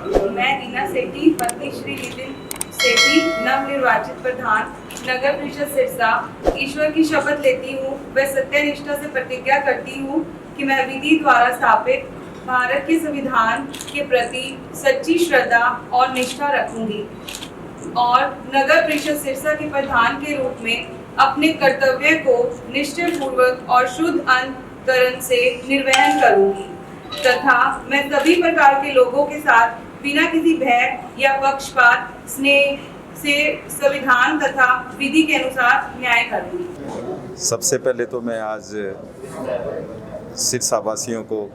मैं रीना सेठी, पत्नी श्री नितिन सेठी, नवनिर्वाचित प्रधान नगर परिषद सिरसा, ईश्वर की शपथ लेती हूँ व सत्यनिष्ठा से प्रतिज्ञा करती हूँ कि मैं विधि द्वारा स्थापित भारत के संविधान के प्रति सच्ची श्रद्धा और निष्ठा रखूंगी और नगर परिषद सिरसा के प्रधान के रूप में अपने कर्तव्य को निष्ठापूर्वक और शुद्ध अंतकरण से निर्वहन करूंगी तथा मैं सभी प्रकार के लोगों के साथ बिना किसी भय या पक्षपात स्नेह से संविधान तथा विधि के अनुसार न्याय करूंगी। सबसे पहले तो मैं आज सिरसा वासियों को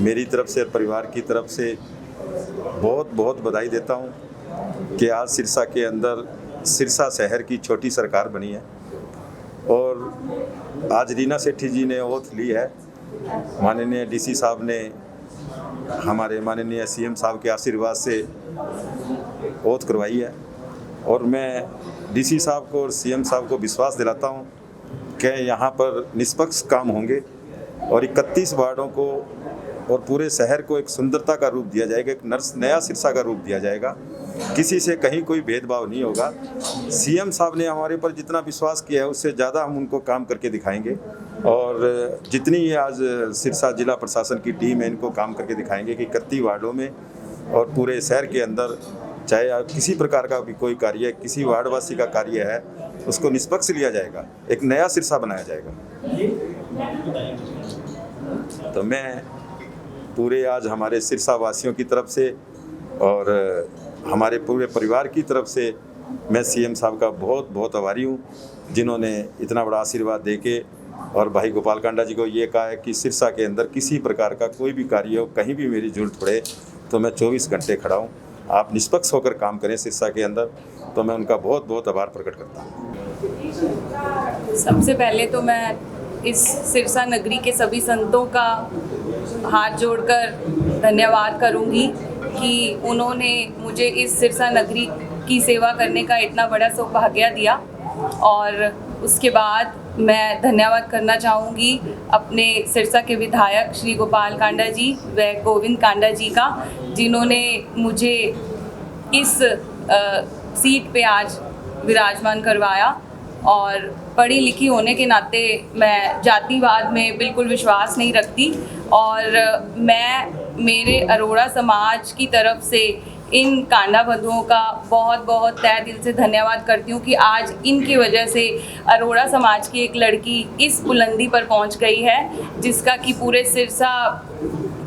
मेरी तरफ से परिवार की तरफ से बहुत बहुत बधाई देता हूं कि आज सिरसा के अंदर सिरसा शहर की छोटी सरकार बनी है और आज रीना सेठी जी ने ओथ ली है। माननीय डीसी साहब ने हमारे माननीय सीएम साहब के आशीर्वाद से ओथ करवाई है और मैं डीसी साहब को और सीएम साहब को विश्वास दिलाता हूं कि यहाँ पर निष्पक्ष काम होंगे और 31 वार्डों को और पूरे शहर को एक सुंदरता का रूप दिया जाएगा, एक नया सिरसा का रूप दिया जाएगा। किसी से कहीं कोई भेदभाव नहीं होगा। सीएम साहब ने हमारे पर जितना विश्वास किया है उससे ज़्यादा हम उनको काम करके दिखाएंगे और जितनी आज सिरसा जिला प्रशासन की टीम है इनको काम करके दिखाएंगे कि 31 वार्डों में और पूरे शहर के अंदर चाहे किसी प्रकार का भी कोई कार्य किसी वार्डवासी का कार्य है उसको निष्पक्ष लिया जाएगा, एक नया सिरसा बनाया जाएगा। तो मैं पूरे आज हमारे सिरसा वासियों की तरफ से और हमारे पूरे परिवार की तरफ से मैं सीएम साहब का बहुत बहुत आभारी हूँ जिन्होंने इतना बड़ा आशीर्वाद देके और भाई गोपाल कांडा जी को ये कहा है कि सिरसा के अंदर किसी प्रकार का कोई भी कार्य हो, कहीं भी मेरी जरूरत पड़े तो मैं 24 घंटे खड़ा हूँ, आप निष्पक्ष होकर काम करें सिरसा के अंदर। तो मैं उनका बहुत बहुत आभार प्रकट करता हूँ। सबसे पहले तो मैं इस सिरसा नगरी के सभी संतों का हाथ जोड़कर धन्यवाद करूंगी कि उन्होंने मुझे इस सिरसा नगरी की सेवा करने का इतना बड़ा सौभाग्य दिया। और उसके बाद मैं धन्यवाद करना चाहूँगी अपने सिरसा के विधायक श्री गोपाल कांडा जी व गोविंद कांडा जी का, जिन्होंने मुझे इस सीट पे आज विराजमान करवाया। और पढ़ी लिखी होने के नाते मैं जातिवाद में बिल्कुल विश्वास नहीं रखती और मैं मेरे अरोड़ा समाज की तरफ से इन कांडा बंधुओं का बहुत बहुत तहे दिल से धन्यवाद करती हूँ कि आज इनकी वजह से अरोड़ा समाज की एक लड़की इस बुलंदी पर पहुँच गई है जिसका कि पूरे सिरसा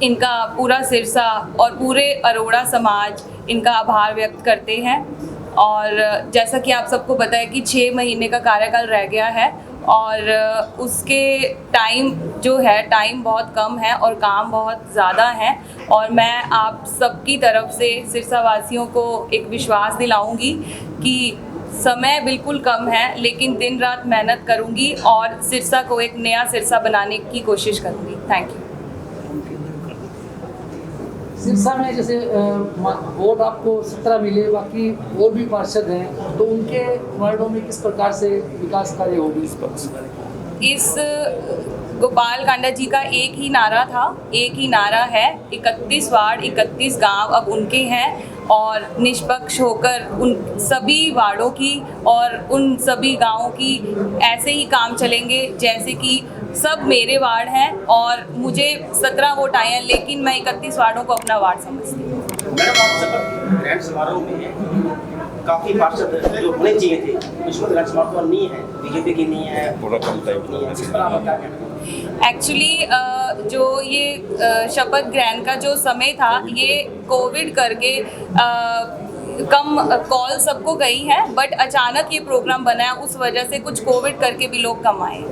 इनका पूरा सिरसा और पूरे अरोड़ा समाज इनका आभार व्यक्त करते हैं। और जैसा कि आप सबको पता है कि 6 महीने का कार्यकाल रह गया है और उसके टाइम बहुत कम है और काम बहुत ज़्यादा है और मैं आप सबकी तरफ से सिरसा वासियों को एक विश्वास दिलाऊंगी कि समय बिल्कुल कम है लेकिन दिन रात मेहनत करूंगी और सिरसा को एक नया सिरसा बनाने की कोशिश करूंगी। Thank you. सिरसा में जैसे वोट आपको 17 मिले, बाकी और भी पार्षद हैं, तो उनके वार्डों में किस प्रकार से विकास कार्य होगी? इस गोपाल कांडा जी का एक ही नारा है 31 वार्ड 31 गांव अब उनके हैं और निष्पक्ष होकर उन सभी वार्डों की और उन सभी गांवों की ऐसे ही काम चलेंगे जैसे कि सब मेरे वार्ड हैं और मुझे 17 वोट आए हैं लेकिन मैं 31 वार्डों को अपना वार्ड समझती हूँ। मैडम, आप शपथ ग्रहण समारोह में काफी पार्षद जो होने चाहिए थे उसमें ग्रहण समारोह नहीं है, बीजेपी की नहीं है, पूरा कम टाइम। एक्चुअली जो ये शपथ ग्रहण का जो समय था ये कोविड करके कम कॉल सबको गई है बट अचानक ये प्रोग्राम बना है, उस वजह से कुछ कोविड करके भी लोग कम आए।